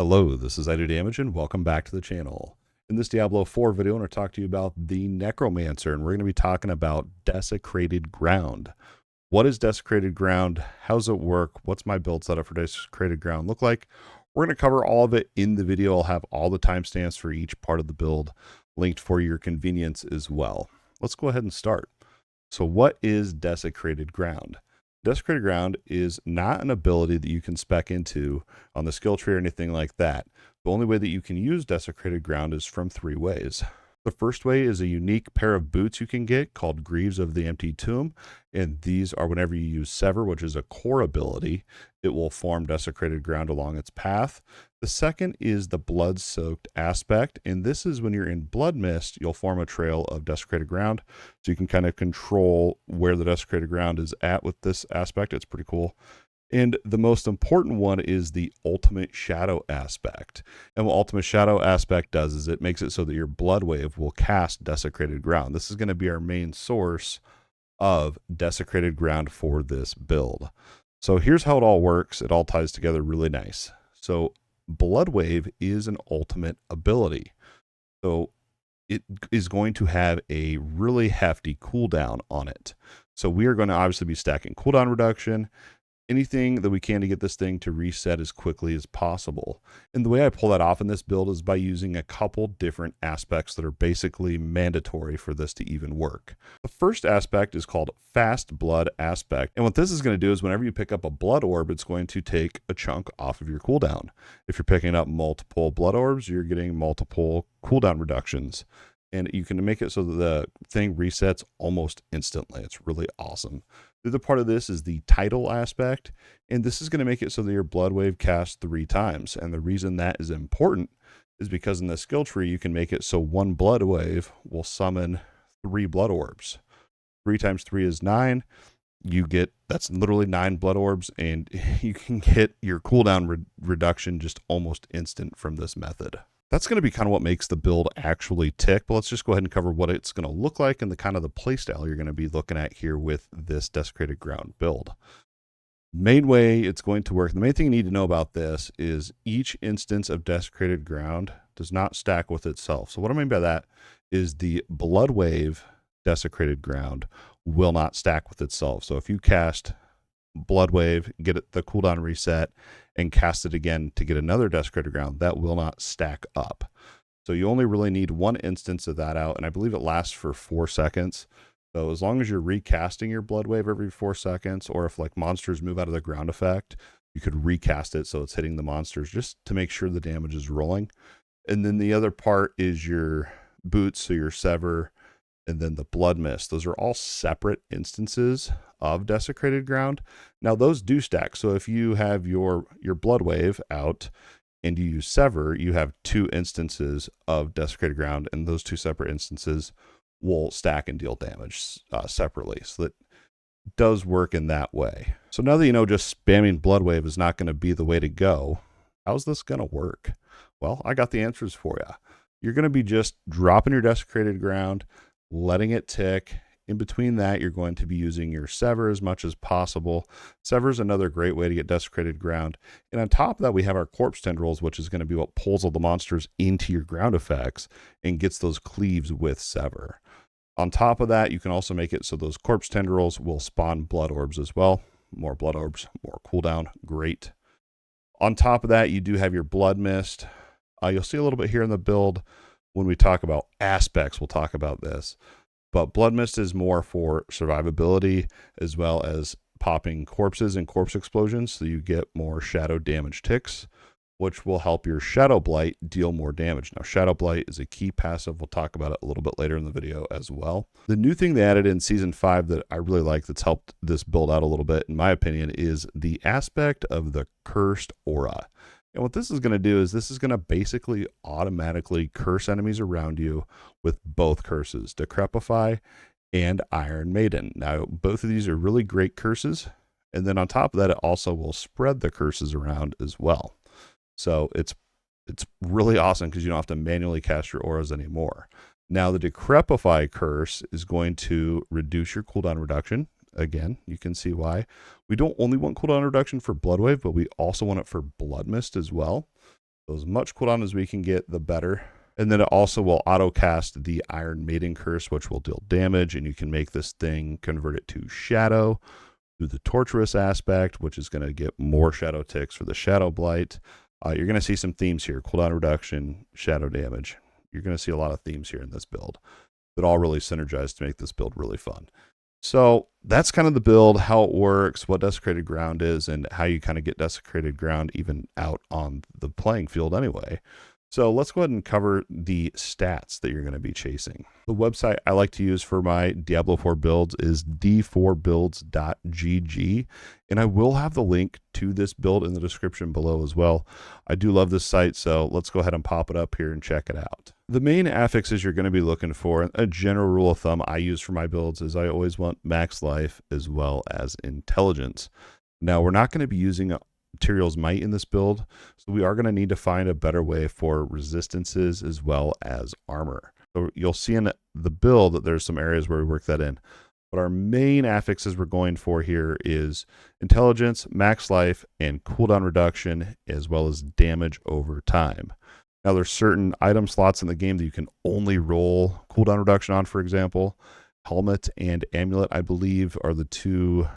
Hello, this is Idodmg and welcome back to the channel. In this Diablo 4 video, I want to talk to you about the Necromancer, and we're going to be talking about Desecrated Ground. What is Desecrated Ground? How does it work? What's my build setup for Desecrated Ground look like? We're going to cover all of it in the video. I'll have all the timestamps for each part of the build linked for your convenience as well. Let's go ahead and start. So what is Desecrated Ground? Desecrated Ground is not an ability that you can spec into on the skill tree or anything like that. The only way that you can use Desecrated Ground is from three ways. The first way is a unique pair of boots you can get called Greaves of the Empty Tomb, and these are whenever you use Sever, which is a core ability, it will form Desecrated Ground along its path. The second is the Blood-Soaked Aspect, and this is when you're in Blood Mist, you'll form a trail of Desecrated Ground, so you can kind of control where the Desecrated Ground is at with this aspect. It's pretty cool. And the most important one is the Ultimate Shadow Aspect. And what Ultimate Shadow Aspect does is it makes it so that your Blood Wave will cast Desecrated Ground. This is going to be our main source of Desecrated Ground for this build. So here's how it all works. It all ties together really nice. So Blood Wave is an ultimate ability. So it is going to have a really hefty cooldown on it. So we are going to obviously be stacking cooldown reduction, anything that we can to get this thing to reset as quickly as possible. And the way I pull that off in this build is by using a couple different aspects that are basically mandatory for this to even work. The first aspect is called Fast Blood Aspect. And what this is going to do is whenever you pick up a blood orb, it's going to take a chunk off of your cooldown. If you're picking up multiple blood orbs, you're getting multiple cooldown reductions. And you can make it so that the thing resets almost instantly. It's really awesome. The other part of this is the Tidal Aspect, and this is going to make it so that your Blood Wave casts 3 times. And the reason that is important is because in the skill tree, you can make it so one Blood Wave will summon 3 blood orbs. 3 times 3 is 9. That's literally 9 blood orbs, and you can get your cooldown reduction just almost instant from this method. That's going to be kind of what makes the build actually tick, but let's just go ahead and cover what it's going to look like and the kind of the playstyle you're going to be looking at here with this Desecrated Ground build. Main way it's going to work, the main thing you need to know about this is each instance of Desecrated Ground does not stack with itself. So what I mean by that is the Blood Wave Desecrated Ground will not stack with itself. So if you cast Blood Wave, get it the cooldown reset, and cast it again to get another Desecrated Ground, that will not stack up. So you only really need one instance of that out, and I believe it lasts for 4 seconds. So as long as you're recasting your Blood Wave every 4 seconds, or if like monsters move out of the ground effect, you could recast it so it's hitting the monsters just to make sure the damage is rolling. And then the other part is your boots, so your Sever, and then the Blood Mist. Those are all separate instances of Desecrated Ground. Now those do stack. So if you have your Blood Wave out and you use Sever, you have 2 instances of Desecrated Ground, and those 2 separate instances will stack and deal damage separately. So that does work in that way. So now that you know just spamming Blood Wave is not going to be the way to go, how's this going to work? Well, I got the answers for you. You're going to be just dropping your Desecrated Ground, letting it tick. In between that, you're going to be using your Sever as much as possible. Sever is another great way to get Desecrated Ground. And on top of that, we have our Corpse Tendrils, which is going to be what pulls all the monsters into your ground effects and gets those cleaves with Sever. On top of that, you can also make it so those Corpse Tendrils will spawn blood orbs as well. More blood orbs, more cooldown, great. On top of that, you do have your Blood Mist. You'll see a little bit here in the build when we talk about aspects, we'll talk about this. But Blood Mist is more for survivability as well as popping corpses and corpse explosions, so you get more shadow damage ticks, which will help your Shadow Blight deal more damage. Now, Shadow Blight is a key passive. We'll talk about it a little bit later in the video as well. The new thing they added in Season 5 that I really like that's helped this build out a little bit, in my opinion, is the aspect of the Cursed Aura. And what this is going to do is this is going to basically automatically curse enemies around you with both curses, Decrepify and Iron Maiden. Now, both of these are really great curses. And then on top of that, it also will spread the curses around as well. So it's really awesome because you don't have to manually cast your auras anymore. Now, the Decrepify curse is going to reduce your cooldown reduction. Again, you can see why. We don't only want cooldown reduction for Blood Wave, but we also want it for Blood Mist as well. So as much cooldown as we can get, the better. And then it also will auto cast the Iron Maiden Curse, which will deal damage, and you can make this thing convert it to Shadow through the Torturous aspect, which is going to get more Shadow ticks for the Shadow Blight. You're going to see some themes here: cooldown reduction, Shadow damage. You're going to see a lot of themes here in this build that all really synergize to make this build really fun. So that's kind of the build, how it works, what Desecrated Ground is, and how you kind of get Desecrated Ground even out on the playing field anyway. So let's go ahead and cover the stats that you're going to be chasing. The website I like to use for my Diablo 4 builds is d4builds.gg, and I will have the link to this build in the description below as well. I do love this site, so let's go ahead and pop it up here and check it out. The main affixes you're going to be looking for, a general rule of thumb I use for my builds, is I always want max life as well as intelligence. Now, we're not going to be using materials might in this build, so we are going to need to find a better way for resistances as well as armor. So you'll see in the build that there's some areas where we work that in, but our main affixes we're going for here is intelligence, max life, and cooldown reduction, as well as damage over time. Now there's certain item slots in the game that you can only roll cooldown reduction on. For example, helmet and amulet, I believe, are the two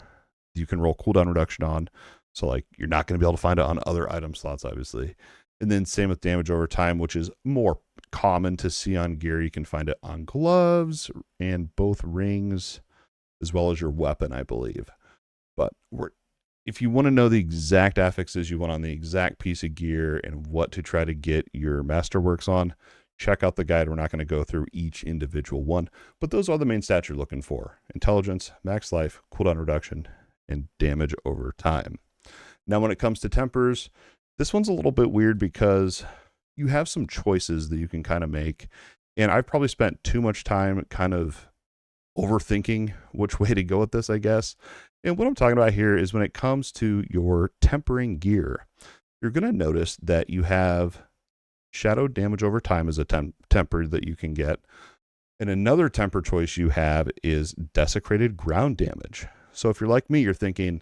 you can roll cooldown reduction on. So like you're not going to be able to find it on other item slots, obviously. And then same with damage over time, which is more common to see on gear. You can find it on gloves and both rings, as well as your weapon, I believe. But if you want to know the exact affixes you want on the exact piece of gear and what to try to get your masterworks on, check out the guide. We're not going to go through each individual one, but those are the main stats you're looking for: intelligence, max life, cooldown reduction, and damage over time. Now, when it comes to tempers, this one's a little bit weird because you have some choices that you can kind of make. And I've probably spent too much time kind of overthinking which way to go with this, I guess. And what I'm talking about here is when it comes to your tempering gear, you're going to notice that you have shadow damage over time as a temper that you can get. And another temper choice you have is desecrated ground damage. So if you're like me, you're thinking,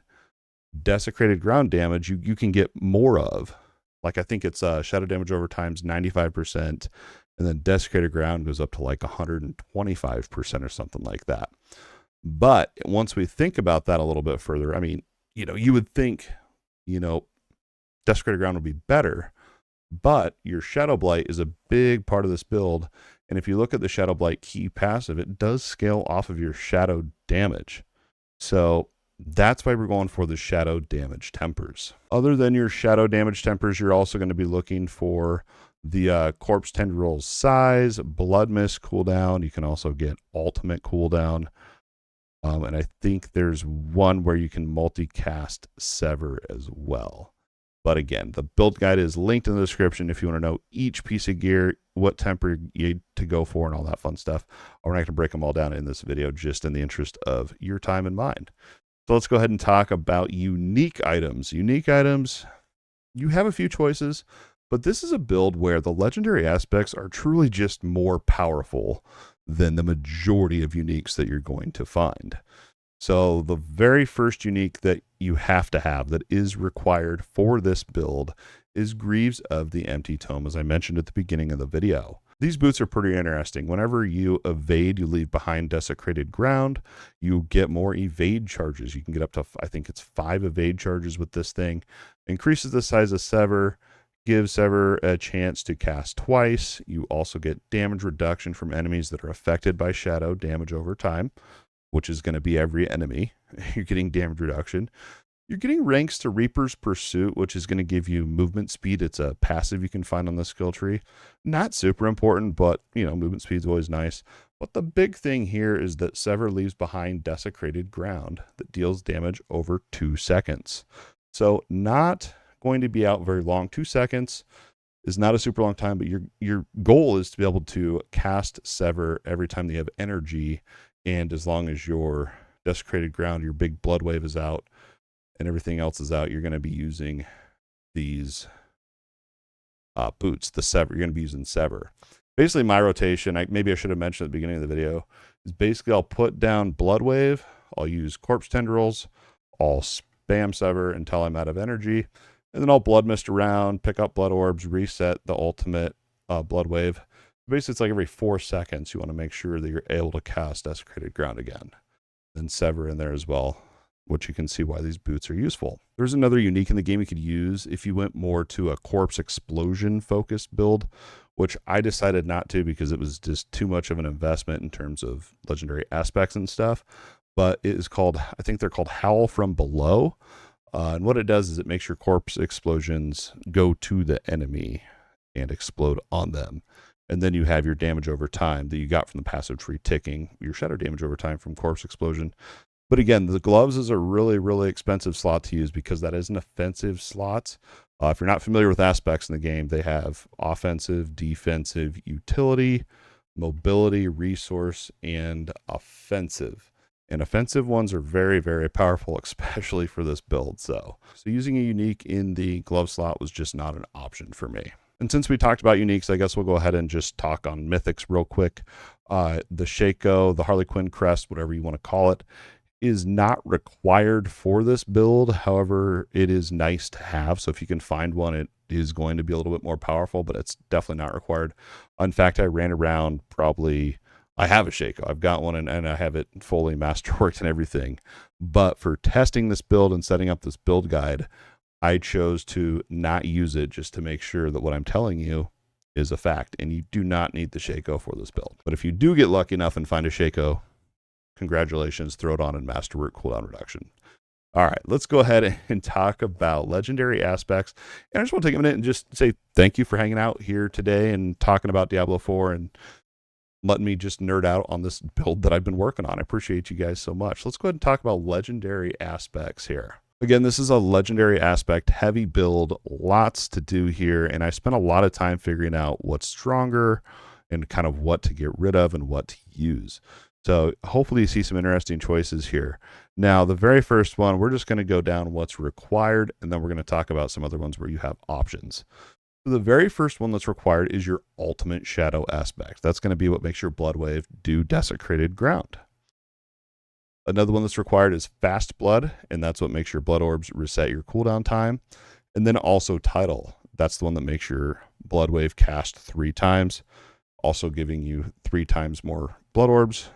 desecrated ground damage you can get more of. Like I think it's shadow damage over time's 95%, and then desecrated ground goes up to like 125% or something like that. But once we think about that a little bit further, I mean, you would think, desecrated ground would be better, but your Shadow Blight is a big part of this build. And if you look at the Shadow Blight key passive, it does scale off of your shadow damage. So that's why we're going for the shadow damage tempers. Other than your shadow damage tempers, you're also going to be looking for the corpse tendrils size, blood mist cooldown. You can also get ultimate cooldown. And I think there's one where you can multicast sever as well. But again, the build guide is linked in the description if you want to know each piece of gear, what temper you need to go for, and all that fun stuff. We're not going to break them all down in this video, just in the interest of your time and mind. So let's go ahead and talk about unique items. Unique items, you have a few choices, but this is a build where the legendary aspects are truly just more powerful than the majority of uniques that you're going to find. So the very first unique that you have to have, that is required for this build, is Greaves of the Empty Tome, as I mentioned at the beginning of the video. These boots are pretty interesting. Whenever you evade, you leave behind desecrated ground, you get more evade charges. You can get up to, I think it's 5 evade charges with this thing. Increases the size of Sever, gives Sever a chance to cast twice. You also get damage reduction from enemies that are affected by shadow damage over time, which is going to be every enemy. You're getting damage reduction. You're getting ranks to Reaper's Pursuit, which is going to give you movement speed. It's a passive you can find on the skill tree. Not super important, but, movement speed is always nice. But the big thing here is that Sever leaves behind desecrated ground that deals damage over 2 seconds. So not going to be out very long. 2 seconds is not a super long time, but your goal is to be able to cast Sever every time that you have energy. And as long as your desecrated ground, your big blood wave is out, and everything else is out, you're going to be using these boots, the Sever. You're going to be using Sever. Basically, my rotation, maybe I should have mentioned at the beginning of the video, is basically I'll put down Blood Wave, I'll use Corpse Tendrils, I'll spam Sever until I'm out of energy, And then I'll blood mist around, pick up blood orbs, reset the ultimate blood wave. Basically, it's like every 4 seconds you want to make sure that you're able to cast Desecrated Ground again. Then Sever in there as well, which you can see why these boots are useful. There's another unique in the game you could use if you went more to a corpse explosion focused build, which I decided not to because it was just too much of an investment in terms of legendary aspects and stuff. But it is called, I think they're called Howl from Below. And what it does is it makes your corpse explosions go to the enemy and explode on them. And then you have your damage over time that you got from the passive tree ticking, your shadow damage over time from corpse explosion. But again, the gloves is a really, really expensive slot to use because that is an offensive slot. If you're not familiar with aspects in the game, they have offensive, defensive, utility, mobility, resource, and offensive. And offensive ones are very, very powerful, especially for this build. So using a unique in the glove slot was just not an option for me. And since we talked about uniques, I guess we'll go ahead and just talk on mythics real quick. The Shaco, the Harley Quinn crest, whatever you want to call it, is not required for this build. However, it is nice to have. So if you can find one, it is going to be a little bit more powerful, but it's definitely not required. In fact, I ran around I have a Shaco. I've got one and I have it fully masterworked and everything. But for testing this build and setting up this build guide, I chose to not use it just to make sure that what I'm telling you is a fact. And you do not need the Shaco for this build. But if you do get lucky enough and find a Shaco, congratulations, throw it on in Masterwork cooldown reduction. All right, let's go ahead and talk about legendary aspects. And I just want to take a minute and just say thank you for hanging out here today and talking about Diablo 4 and letting me just nerd out on this build that I've been working on. I appreciate you guys so much. Let's go ahead and talk about legendary aspects here. Again, this is a legendary aspect heavy build, lots to do here. And I spent a lot of time figuring out what's stronger and kind of what to get rid of and what to use. So hopefully you see some interesting choices here. Now, the very first one, we're just going to go down what's required, and then we're going to talk about some other ones where you have options. So the very first one that's required is your ultimate shadow aspect. That's going to be what makes your blood wave do Desecrated Ground. Another one that's required is fast blood, and that's what makes your blood orbs reset your cooldown time. And then also title. That's the one that makes your blood wave cast 3 times, also giving you 3 times more blood orbs.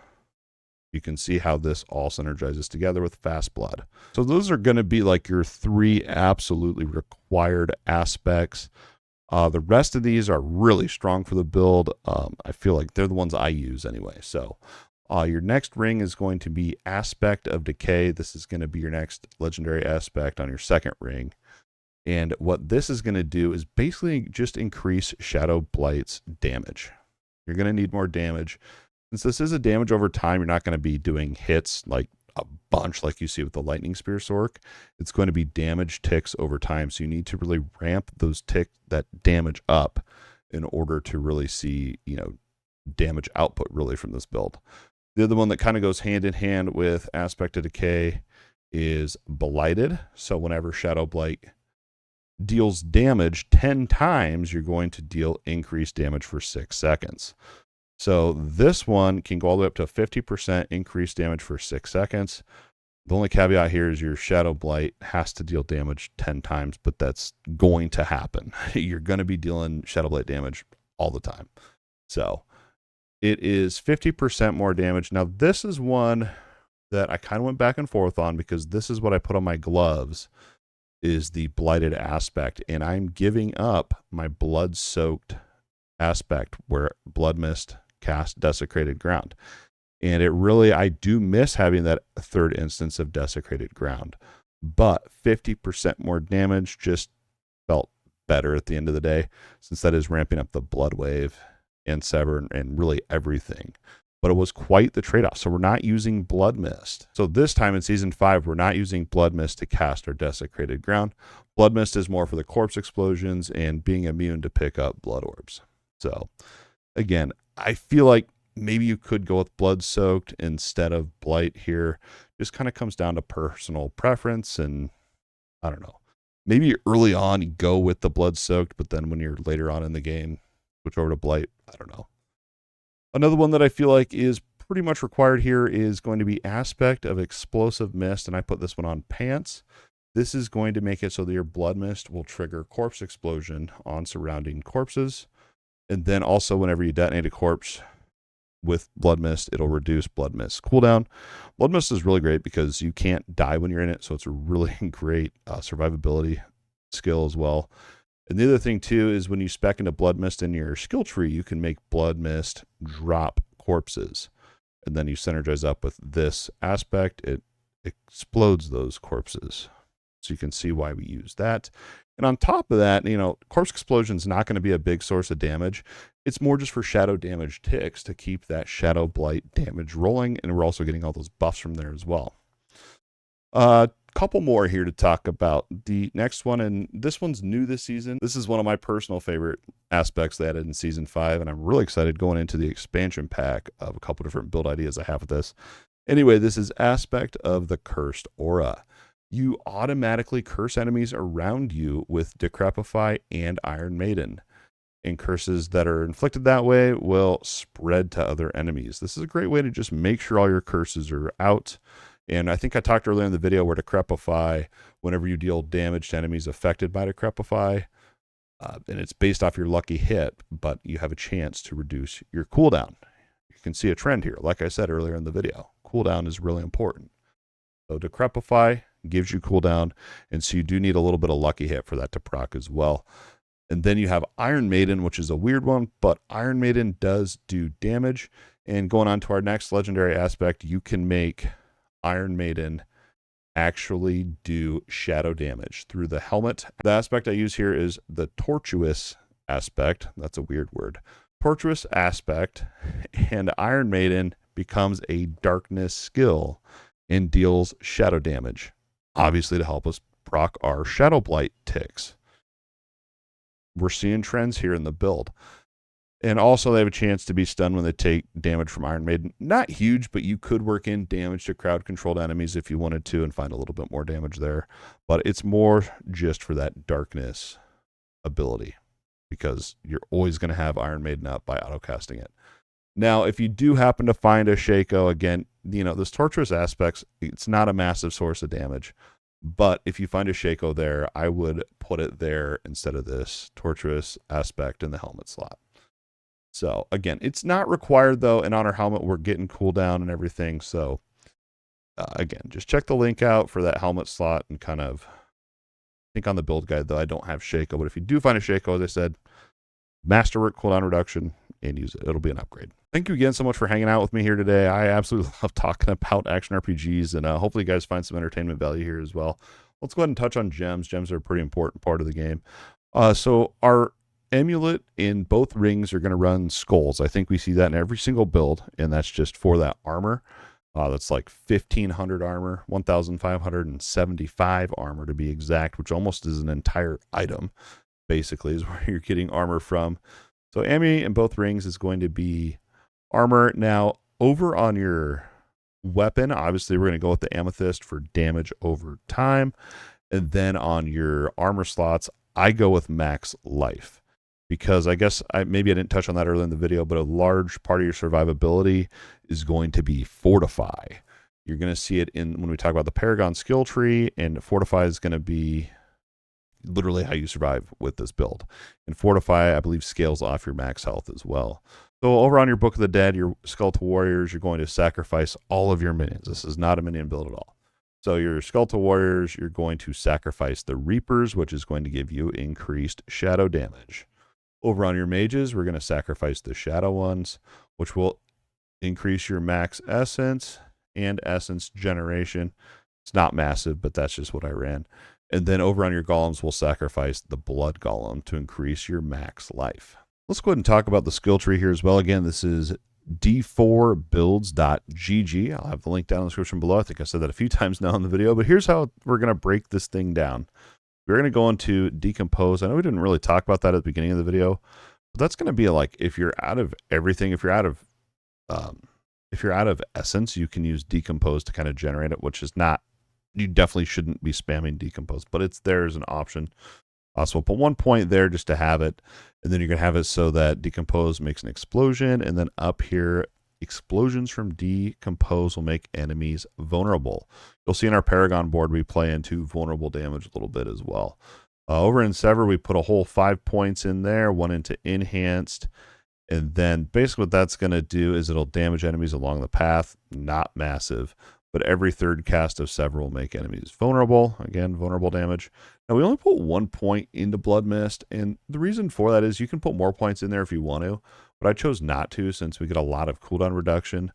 You can see how this all synergizes together with fast blood. So those are going to be like your 3 absolutely required aspects. The rest of these are really strong for the build. I feel like they're the ones I use anyway. So your next ring is going to be Aspect of Decay. This is going to be your next legendary aspect on your second ring. And what this is going to do is basically just increase Shadow Blight's damage. You're going to need more damage. Since this is a damage over time, you're not going to be doing hits like a bunch like you see with the Lightning Spear Sork. It's going to be damage ticks over time. So you need to really ramp that damage up in order to really see, damage output really from this build. The other one that kind of goes hand in hand with Aspect of Decay is Blighted. So whenever Shadow Blight deals damage 10 times, you're going to deal increased damage for 6 seconds. So this one can go all the way up to 50% increased damage for 6 seconds. The only caveat here is your Shadow Blight has to deal damage 10 times, but that's going to happen. You're going to be dealing Shadow Blight damage all the time. So it is 50% more damage. Now, this is one that I kind of went back and forth on because this is what I put on my gloves, is the Blighted aspect. And I'm giving up my blood-soaked aspect where Blood Mist cast Desecrated Ground. And I do miss having that third instance of Desecrated Ground. But 50% more damage just felt better at the end of the day, since that is ramping up the blood wave and Sever and really everything. But it was quite the trade-off. So we're not using Blood Mist. So this time in Season 5, we're not using Blood Mist to cast our Desecrated Ground. Blood Mist is more for the corpse explosions and being immune to pick up blood orbs. So again, I feel like maybe you could go with Blood Soaked instead of Blight here. Just kind of comes down to personal preference, and I don't know. Maybe early on you go with the Blood Soaked, but then when you're later on in the game, switch over to Blight. I don't know. Another one that I feel like is pretty much required here is going to be Aspect of Explosive Mist, and I put this one on Pants. This is going to make it so that your blood mist will trigger corpse explosion on surrounding corpses. And then also whenever you detonate a corpse with blood mist, it'll reduce blood mist cooldown. Blood mist is really great because you can't die when you're in it, so it's a really great survivability skill as well. And the other thing too is when you spec into blood mist in your skill tree, you can make blood mist drop corpses, and then you synergize up with this aspect, it explodes those corpses. So you can see why we use that. And on top of that, corpse explosion is not going to be a big source of damage. It's more just for shadow damage ticks to keep that shadow blight damage rolling. And we're also getting all those buffs from there as well. Couple more here to talk about. The next one, and this one's new this season. This is one of my personal favorite aspects they added in season 5, and I'm really excited going into the expansion pack of a couple different build ideas I have with this. Anyway, this is aspect of the cursed aura. You automatically curse enemies around you with Decrepify and Iron Maiden. And curses that are inflicted that way will spread to other enemies. This is a great way to just make sure all your curses are out. And I think I talked earlier in the video where Decrepify, whenever you deal damage to enemies affected by Decrepify, and it's based off your lucky hit, but you have a chance to reduce your cooldown. You can see a trend here. Like I said earlier in the video, cooldown is really important. So Decrepify gives you cooldown, and so you do need a little bit of lucky hit for that to proc as well. And then you have Iron Maiden, which is a weird one, but Iron Maiden does do damage. And going on to our next legendary aspect, you can make Iron Maiden actually do shadow damage through the helmet. The aspect I use here is the tortuous aspect. That's a weird word. Tortuous aspect, and Iron Maiden becomes a darkness skill and deals shadow damage, obviously to help us proc our shadow blight ticks. We're seeing trends here in the build. And also they have a chance to be stunned when they take damage from Iron Maiden. Not huge, but you could work in damage to crowd-controlled enemies if you wanted to and find a little bit more damage there. But it's more just for that darkness ability because you're always going to have Iron Maiden up by auto-casting it. Now, if you do happen to find a Shaco, again, this torturous aspects, it's not a massive source of damage. But if you find a Shaco there, I would put it there instead of this torturous aspect in the helmet slot. So again, it's not required though, and on our helmet we're getting cooldown and everything. So again, just check the link out for that helmet slot and kind of think on the build guide though. I don't have Shaco, but if you do find a Shaco, as I said, masterwork cooldown reduction and use it. It'll be an upgrade. Thank you again so much for hanging out with me here today. I absolutely love talking about action RPGs, and hopefully you guys find some entertainment value here as well. Let's go ahead and touch on gems. Gems are a pretty important part of the game. So our amulet in both rings are going to run skulls. I think we see that in every single build, and that's just for that armor. That's like 1,500 armor, 1,575 armor to be exact, which almost is an entire item, basically, is where you're getting armor from. So Ammy in both rings is going to be armor. Now, over on your weapon, obviously we're going to go with the amethyst for damage over time. And then on your armor slots, I go with max life. Because I guess maybe I didn't touch on that earlier in the video, but a large part of your survivability is going to be Fortify. You're going to see it when we talk about the Paragon skill tree, and Fortify is going to be literally how you survive with this build. And Fortify, I believe, scales off your max health as well. So over on your Book of the Dead, your Skeletal Warriors, you're going to sacrifice all of your minions. This is not a minion build at all. So your Skeletal Warriors, you're going to sacrifice the Reapers, which is going to give you increased shadow damage. Over on your mages, we're going to sacrifice the shadow ones, which will increase your max essence and essence generation. It's not massive, but that's just what I ran. And then over on your golems, we'll sacrifice the blood golem to increase your max life. Let's go ahead and talk about the skill tree here as well. Again, this is d4builds.gg. I'll have the link down in the description below. I think I said that a few times now in the video, but here's how we're going to break this thing down. We're going to go into decompose. I know we didn't really talk about that at the beginning of the video, but that's going to be like if you're out of everything, if you're out of essence, you can use decompose to kind of generate it, which is not, you definitely shouldn't be spamming decompose, but it's there as an option. So we'll put 1 point there just to have it, and then you're going to have it so that decompose makes an explosion, and then up here explosions from decompose will make enemies vulnerable. You'll see in our Paragon board we play into vulnerable damage a little bit as well. Over in Sever, we put a whole 5 points in there, 1 into enhanced. And then basically what that's going to do is it'll damage enemies along the path. Not massive, but every third cast of Sever will make enemies vulnerable. Again, vulnerable damage. Now we only put 1 point into Blood Mist, and the reason for that is you can put more points in there if you want to, but I chose not to since we get a lot of cooldown reduction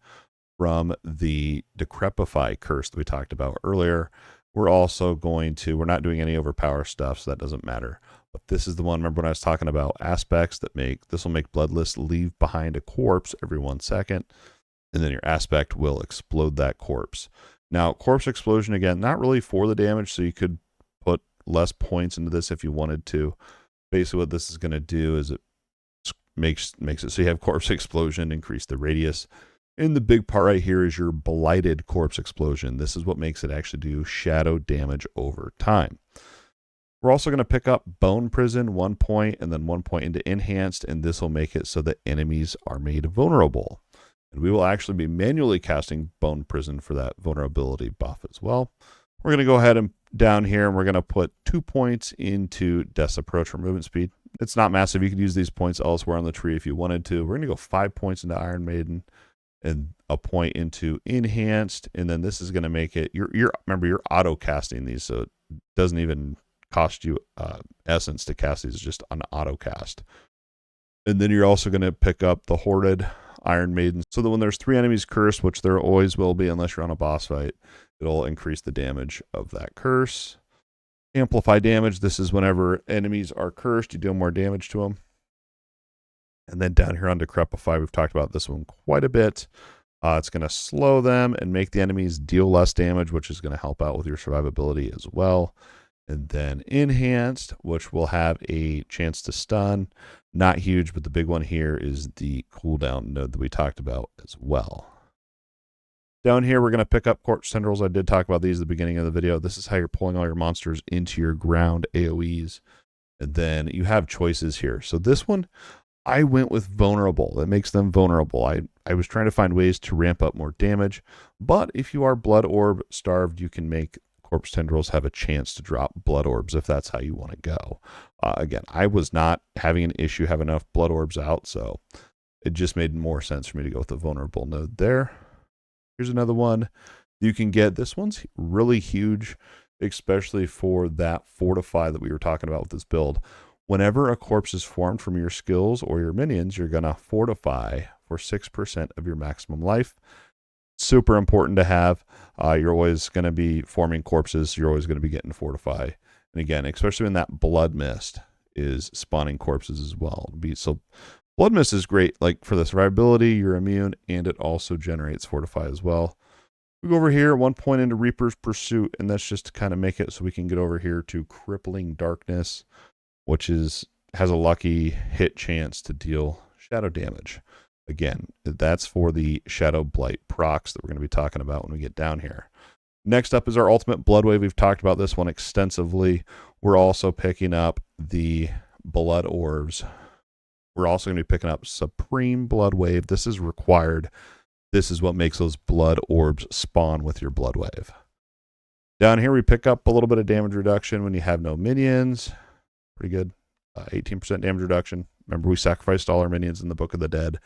from the Decrepify curse that we talked about earlier. We're also going to, we're not doing any overpower stuff, so that doesn't matter. But this is the one, remember when I was talking about aspects that make, this will make Bloodless leave behind a corpse every 1 second, and then your aspect will explode that corpse. Now, corpse explosion, again, not really for the damage, so you could put less points into this if you wanted to. Basically what this is going to do is it makes it so you have corpse explosion, increase the radius. And the big part right here is your blighted corpse explosion. This is what makes it actually do shadow damage over time. We're also going to pick up Bone Prison, 1 point, and then 1 point into Enhanced, and this will make it so that enemies are made vulnerable. And we will actually be manually casting Bone Prison for that vulnerability buff as well. We're going to go ahead and down here, and we're going to put 2 points into Death's Approach for movement speed. It's not massive. You could use these points elsewhere on the tree if you wanted to. We're going to go 5 points into Iron Maiden and a point into Enhanced, and then this is going to make it, remember, you're auto casting these, so it doesn't even cost you essence to cast these. It's just an auto cast. And then you're also going to pick up the Hoarded Iron Maiden, so that when there's 3 enemies cursed, which there always will be unless you're on a boss fight, it'll increase the damage of that curse. Amplify damage, this is whenever enemies are cursed, you deal more damage to them. And then down here on Decrepify, we've talked about this one quite a bit. It's going to slow them and make the enemies deal less damage, which is going to help out with your survivability as well. And then Enhanced, which will have a chance to stun. Not huge, but the big one here is the cooldown node that we talked about as well. Down here, we're going to pick up Corpse Tendrils. I did talk about these at the beginning of the video. This is how you're pulling all your monsters into your ground AoEs. And then you have choices here. So this one, I went with Vulnerable. That makes them vulnerable. I was trying to find ways to ramp up more damage. But if you are Blood Orb starved, you can make Corpse Tendrils have a chance to drop Blood Orbs if that's how you want to go. Again, I was not having an issue having enough Blood Orbs out, so it just made more sense for me to go with the Vulnerable node there. Here's another one you can get. This one's really huge, especially for that Fortify that we were talking about with this build. Whenever a corpse is formed from your skills or your minions, you're going to Fortify for 6% of your maximum life. Super important to have. You're always going to be forming corpses. You're always going to be getting Fortify. And again, especially when that Blood Mist is spawning corpses as well. So Blood Mist is great, like for the survivability, you're immune, and it also generates Fortify as well. We go over here, 1 point into Reaper's Pursuit, and that's just to kind of make it so we can get over here to Crippling Darkness, which has a lucky hit chance to deal shadow damage. Again, that's for the Shadow Blight procs that we're going to be talking about when we get down here. Next up is our Ultimate Blood Wave. We've talked about this one extensively. We're also picking up the Blood Orbs. We're also going to be picking up Supreme Blood Wave. This is required. This is what makes those Blood Orbs spawn with your Blood Wave. Down here, we pick up a little bit of damage reduction when you have no minions. Pretty good. 18% damage reduction. Remember, we sacrificed all our minions in the Book of the Dead.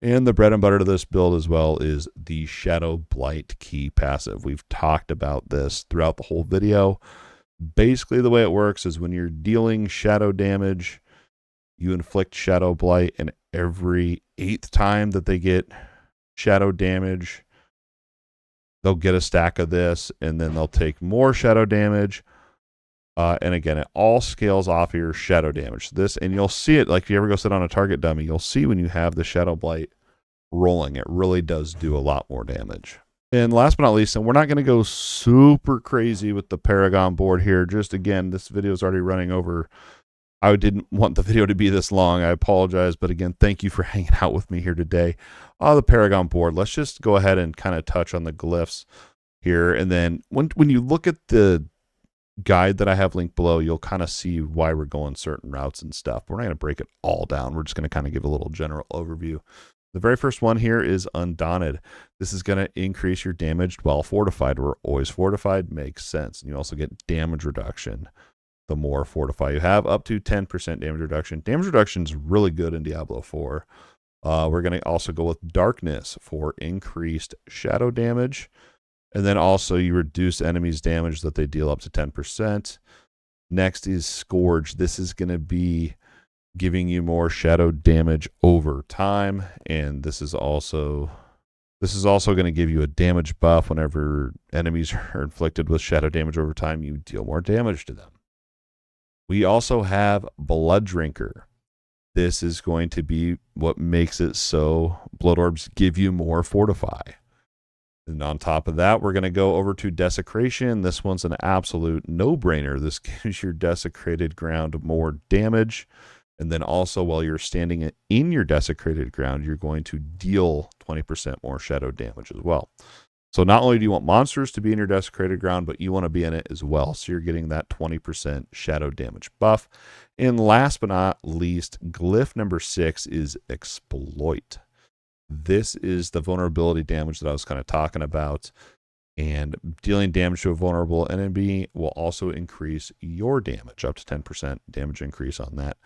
And the bread and butter to this build as well is the Shadow Blight key passive. We've talked about this throughout the whole video. Basically, the way it works is when you're dealing shadow damage, you inflict Shadow Blight, and every 8th time that they get shadow damage, they'll get a stack of this, and then they'll take more shadow damage. And again, it all scales off of your shadow damage. This, and you'll see it, like if you ever go sit on a target dummy, you'll see when you have the Shadow Blight rolling, it really does do a lot more damage. And last but not least, and we're not going to go super crazy with the Paragon board here. Just again, this video is already running over. I didn't want the video to be this long. I apologize. But again, thank you for hanging out with me here today. The Paragon board, let's just go ahead and kind of touch on the glyphs here. And then when you look at the guide that I have linked below, you'll kind of see why we're going certain routes and stuff. We're not going to break it all down. We're just going to kind of give a little general overview. The very first one here is Undaunted. This is going to increase your damage while fortified. We're always fortified, makes sense. And you also get damage reduction the more fortify you have, up to 10% damage reduction. Damage reduction is really good in Diablo 4. We're going to also go with Darkness for increased shadow damage. And then also you reduce enemies' damage that they deal up to 10%. Next is Scourge. This is going to be giving you more shadow damage over time. And this is also going to give you a damage buff. Whenever enemies are inflicted with shadow damage over time, you deal more damage to them. We also have Blood Drinker. This is going to be what makes it so Blood Orbs give you more fortify. And on top of that, we're going to go over to Desecration. This one's an absolute no-brainer. This gives your Desecrated Ground more damage. And then also, while you're standing in your Desecrated Ground, you're going to deal 20% more shadow damage as well. So not only do you want monsters to be in your Desecrated Ground, but you want to be in it as well. So you're getting that 20% shadow damage buff. And last but not least, glyph number 6 is Exploit. This is the vulnerability damage that I was kind of talking about. And dealing damage to a vulnerable enemy will also increase your damage, up to 10% damage increase on that.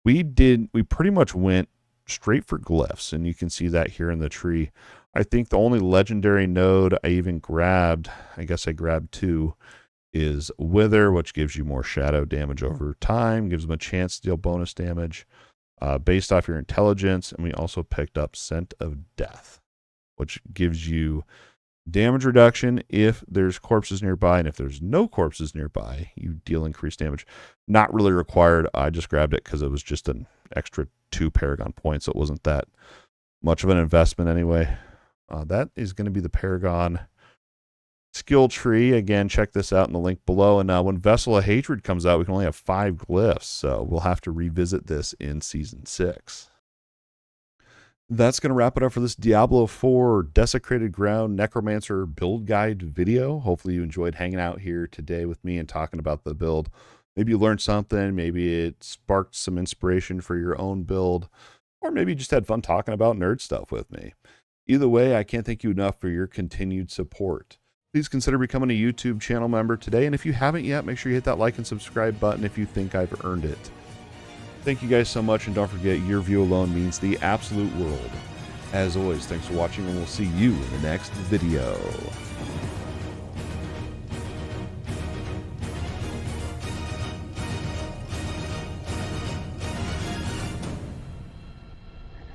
We pretty much went straight for glyphs, and you can see that here in the tree. I think the only legendary node I even grabbed, I guess I grabbed 2, is Wither, which gives you more shadow damage over time, gives them a chance to deal bonus damage based off your intelligence. And we also picked up Scent of Death, which gives you damage reduction if there's corpses nearby, and if there's no corpses nearby, you deal increased damage. Not really required. I just grabbed it because it was just an extra 2 Paragon points, so it wasn't that much of an investment anyway. That is going to be the Paragon skill tree. Again, check this out in the link below. And when Vessel of Hatred comes out, we can only have 5 glyphs, so we'll have to revisit this in Season 6. That's going to wrap it up for this Diablo 4 Desecrated Ground Necromancer build guide video. Hopefully you enjoyed hanging out here today with me and talking about the build. Maybe you learned something, maybe it sparked some inspiration for your own build, or maybe you just had fun talking about nerd stuff with me. Either way, I can't thank you enough for your continued support. Please consider becoming a YouTube channel member today, and if you haven't yet, make sure you hit that like and subscribe button if you think I've earned it. Thank you guys so much, and don't forget, your view alone means the absolute world. As always, thanks for watching, and we'll see you in the next video.